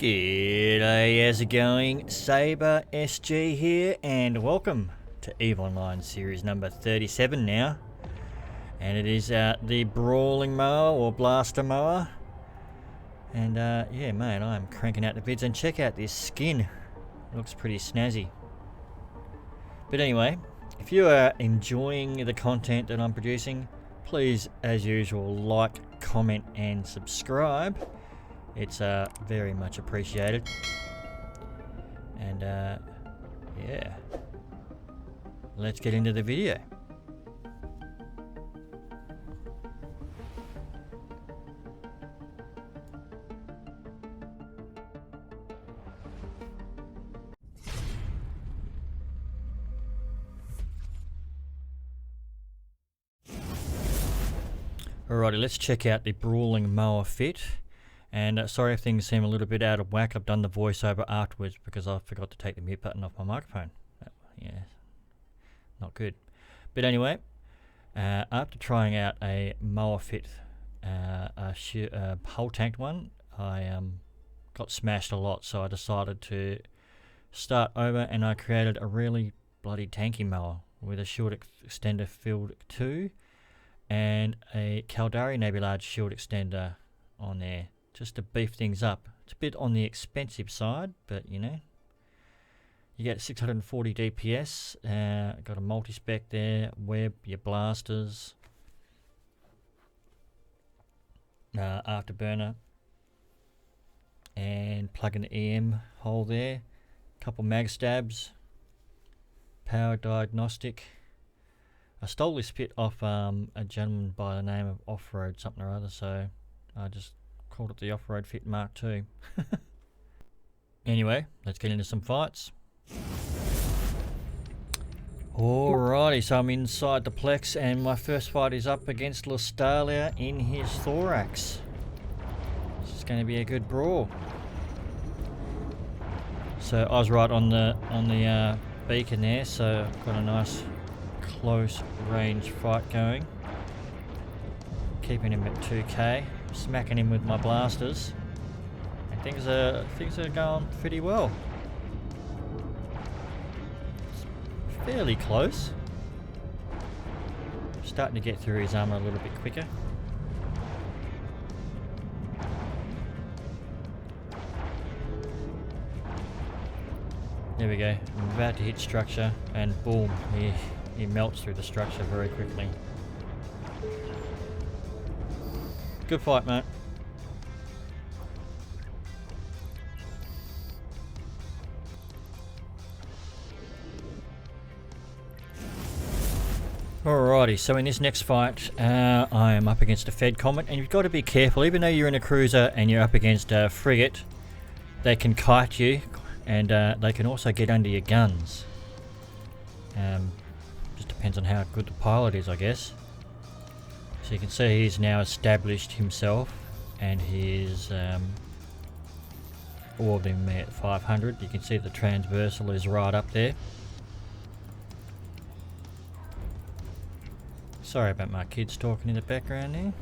G'day, how's it going? Sabre SG here, and welcome to EVE Online Series number 37 now. And it is the Brawling Moa, or Blaster Mower. And yeah, mate, I'm cranking out the vids, and check out this skin. Looks pretty snazzy. But anyway, if you are enjoying the content that I'm producing, please, as usual, like, comment, and subscribe. It's very much appreciated. And yeah, let's get into the video. Alrighty, let's check out the Brawling Moa fit. And sorry if things seem a little bit out of whack. I've done the voiceover afterwards because I forgot to take the mute button off my microphone. Yeah, not good. But anyway, after trying out a Mower fit, a hull tanked one, I got smashed a lot, so I decided to start over, and I created a really bloody tanky mower with a shield extender field 2 and a Caldari large shield extender on there, just to beef things up. It's a bit on the expensive side, but you know, you get 640 DPS, got a multi-spec there, web, your blasters, afterburner, and plug in the EM hole there, couple mag stabs, power diagnostic. I stole this fit off a gentleman by the name of Off-Road something or other, so I just called it the Off-Road Fit Mark II. Anyway, let's get into some fights. Alrighty, so I'm inside the Plex, and my first fight is up against Lowsec in his Thorax. This is going to be a good brawl. So I was right on the beacon there, so I've got a nice close range fight going. Keeping him at 2k. Smacking him with my blasters, and things are going pretty well. It's fairly close. Starting to get through his armor a little bit quicker. There we go. I'm about to hit structure, and boom, he melts through the structure very quickly. Good fight, mate. Alrighty, so in this next fight, I am up against a fed Comet, and you've got to be careful. Even though you're in a cruiser and you're up against a frigate, they can kite you, and they can also get under your guns. Just depends on how good the pilot is, I guess. So you can see he's now established himself, and he's all of them at 500. You can see the transversal is right up there. Sorry about my kids talking in the background there.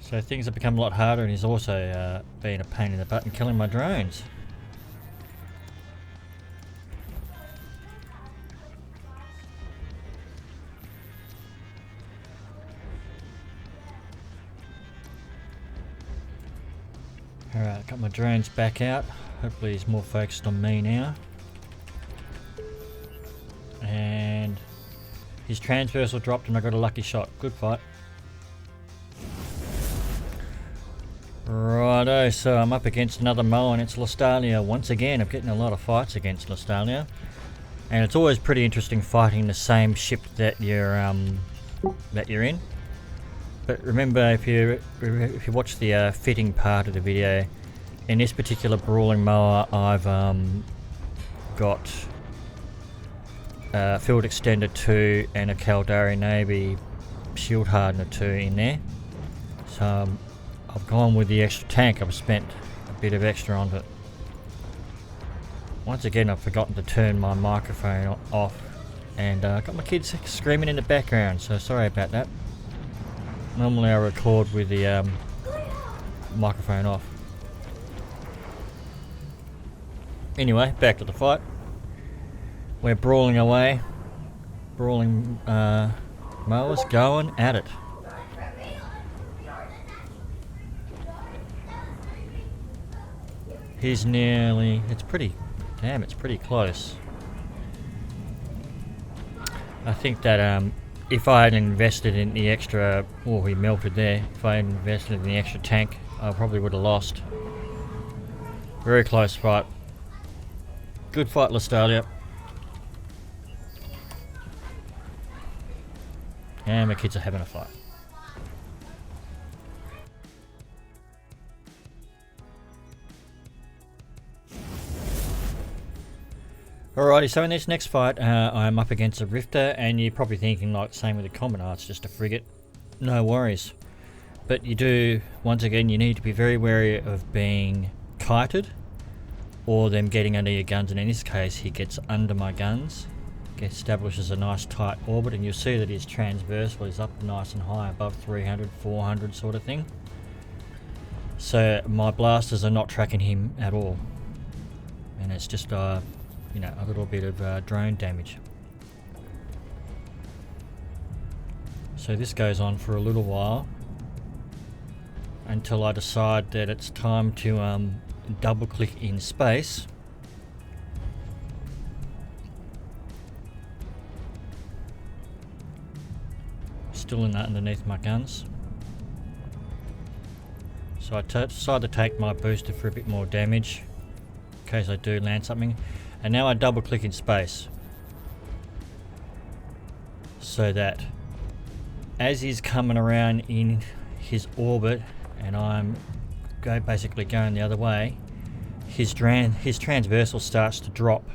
So things have become a lot harder, and he's also being a pain in the butt and killing my drones. Alright, got my drones back out. Hopefully he's more focused on me now. And his transversal dropped, and I got a lucky shot. Good fight. Righto, so I'm up against another Mower, and it's Lowsec once again. I'm getting a lot of fights against Lowsec. And it's always pretty interesting fighting the same ship that you're in. But remember, if you watch the fitting part of the video, in this particular Brawling Mower, I've got Field Extender 2 and a Caldari Navy Shield Hardener 2 in there. So I've gone with the extra tank. I've spent a bit of extra on it. Once again, I've forgotten to turn my microphone off, and got my kids screaming in the background, so sorry about that. Normally I record with the microphone off. Anyway, back to the fight. We're brawling away. Brawling Moa's going at it. He's nearly, it's pretty close. I think that if I had invested in the extra, oh, he melted there. If I had invested in the extra tank, I probably would have lost. Very close fight. Good fight, Lestalia. And my kids are having a fight. Alrighty, so in this next fight, I'm up against a Rifter, and you're probably thinking, like, same with the Comet, it's just a frigate. No worries. But you do, once again, you need to be very wary of being kited, or them getting under your guns, and in this case, he gets under my guns, establishes a nice tight orbit, and you'll see that his transversal is up nice and high, above 300, 400 sort of thing. So my blasters are not tracking him at all. And it's just you know, a little bit of drone damage. So this goes on for a little while until I decide that it's time to double click in space. Still in that underneath my guns. So I decide to take my booster for a bit more damage in case I do land something. And now I double click in space so that as he's coming around in his orbit and I'm basically going the other way, his transversal starts to drop,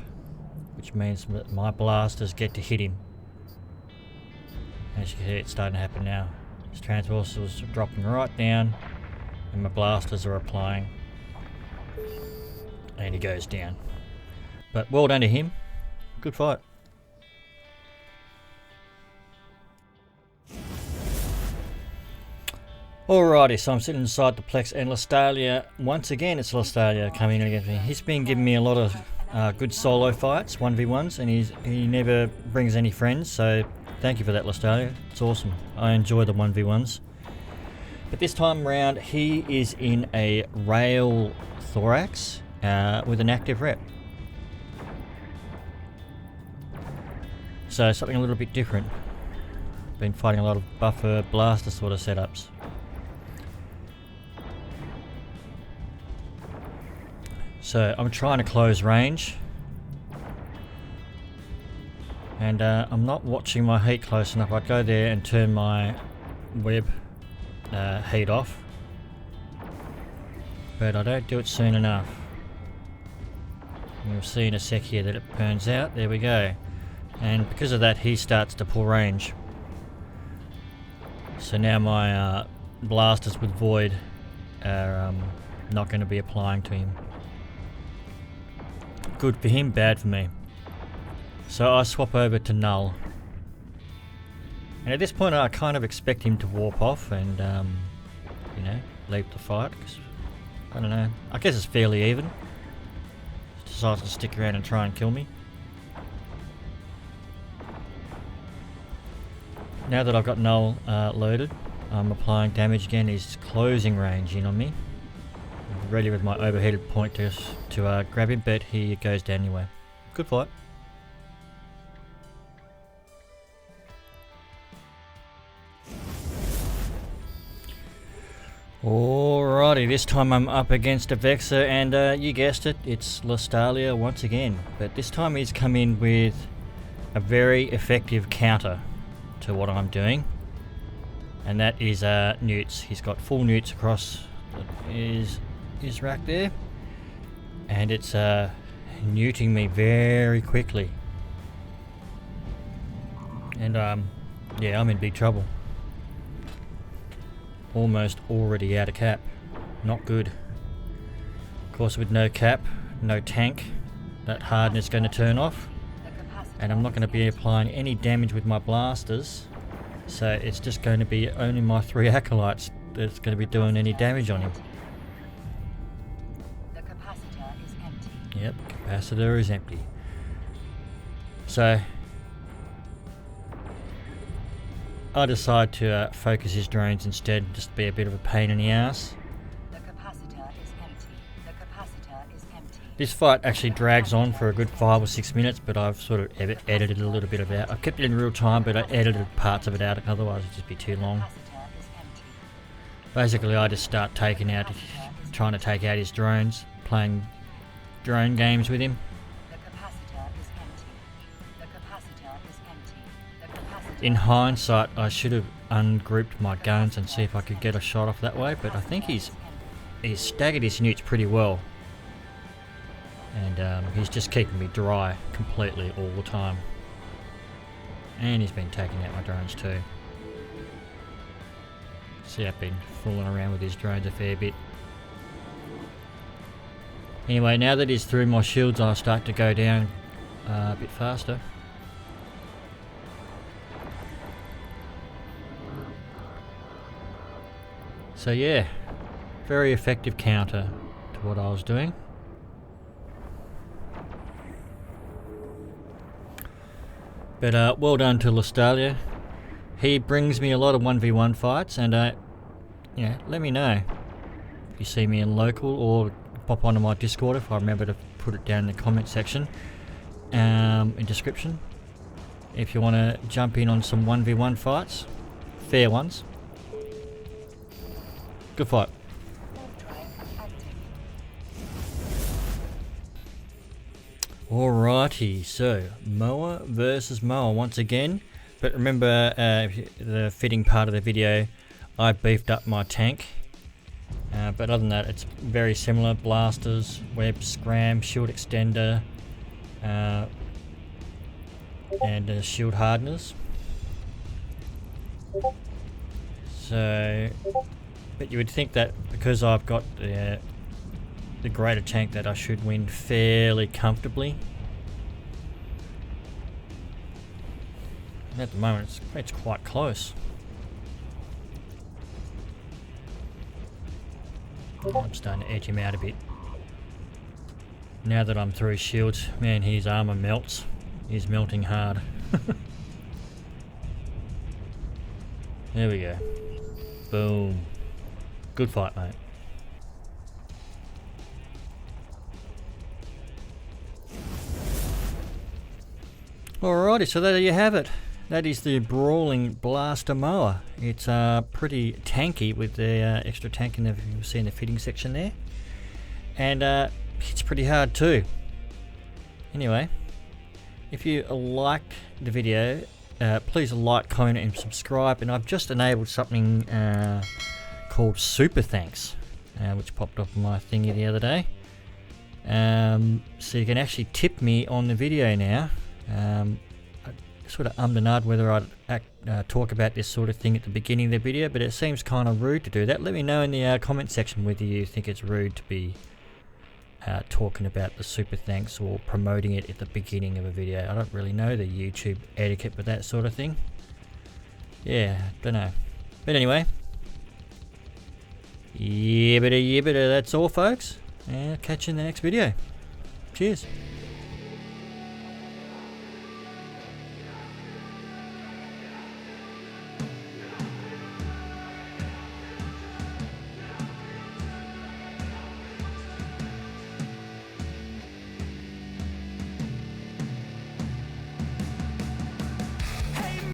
which means that my blasters get to hit him. As you can see, it's starting to happen now. His transversal is dropping right down and my blasters are applying, and he goes down. But well done to him. Good fight. Alrighty, so I'm sitting inside the Plex, and Lestalia, once again it's Lestalia coming in against me. He's been giving me a lot of good solo fights, 1v1s, and he never brings any friends, so thank you for that, Lestalia. It's awesome. I enjoy the 1v1s. But this time round, he is in a rail Thorax with an active rep. So something a little bit different. Been fighting a lot of buffer blaster sort of setups. So I'm trying to close range, and I'm not watching my heat close enough. I'd go there and turn my web heat off, but I don't do it soon enough. And you'll see in a sec here that it burns out. There we go. And because of that, he starts to pull range. So now my blasters with void are not going to be applying to him. Good for him, bad for me. So I swap over to null. And at this point I kind of expect him to warp off and, you know, leave the fight. 'Cause, I don't know, I guess it's fairly even. He decides to stick around and try and kill me. Now that I've got null loaded, I'm applying damage again. He's closing range in on me. I'm ready with my overheated point to grab him, but he goes down anyway. Good fight. Alrighty, this time I'm up against a Vexer, and you guessed it, it's Lestalia once again. But this time he's come in with a very effective counter to what I'm doing, and that is newts. He's got full newts across his rack there, and it's newting me very quickly, and yeah, I'm in big trouble. Almost already out of cap. Not good. Of course, with no cap, no tank, that Hardener's going to turn off, and I'm not going to be applying any damage with my blasters, So it's just going to be only my 3 acolytes that's going to be doing any damage on him. The capacitor is empty. Yep, capacitor is empty. So I decide to focus his drones instead, just to be a bit of a pain in the ass. The capacitor is empty. The capacitor is empty. This fight actually drags on for a good 5 or 6 minutes, but I've sort of edited a little bit of it out. I've kept it in real time, but I edited parts of it out, otherwise it'd just be too long. Capacitor is empty. Basically, I just start trying to take out his drones, playing drone games with him. The capacitor is empty. The capacitor is empty. The capacitor. In hindsight, I should have ungrouped my guns and see if I could get a shot off that way, but I think he's staggered his newts pretty well. And he's just keeping me dry completely all the time. And he's been taking out my drones too. See, I've been fooling around with his drones a fair bit. Anyway, now that he's through my shields, I'll start to go down a bit faster. So yeah, very effective counter to what I was doing. But well done to Australia. He brings me a lot of 1v1 fights, and yeah, let me know if you see me in local, or pop onto my Discord if I remember to put it down in the comment section, in description. If you want to jump in on some 1v1 fights, fair ones. Good fight. Alrighty, so Mower versus Mower once again. But remember the fitting part of the video, I beefed up my tank. But other than that, it's very similar. Blasters, web, scram, shield extender, and shield hardeners. So, but you would think that because I've got the greater tank that I should win fairly comfortably. At the moment it's quite close. I'm starting to edge him out a bit. Now that I'm through shields, man, his armor melts. He's melting hard. There we go. Boom. Good fight, mate. Alrighty, so there you have it. That is the Brawling Blaster Mower. It's pretty tanky with the extra tank in the, you'll see in the fitting section there. And it's pretty hard too. Anyway, if you liked the video, please like, comment and subscribe. And I've just enabled something called Super Thanks, which popped up on my thingy the other day. So you can actually tip me on the video now. I sort of ummed and ahed whether I'd talk about this sort of thing at the beginning of the video, but it seems kind of rude to do that. Let me know in the comment section whether you think it's rude to be talking about the super thanks or promoting it at the beginning of a video. I don't really know the YouTube etiquette with that sort of thing. Yeah, don't know. But anyway, yibbida, that's all folks. And I'll catch you in the next video. Cheers.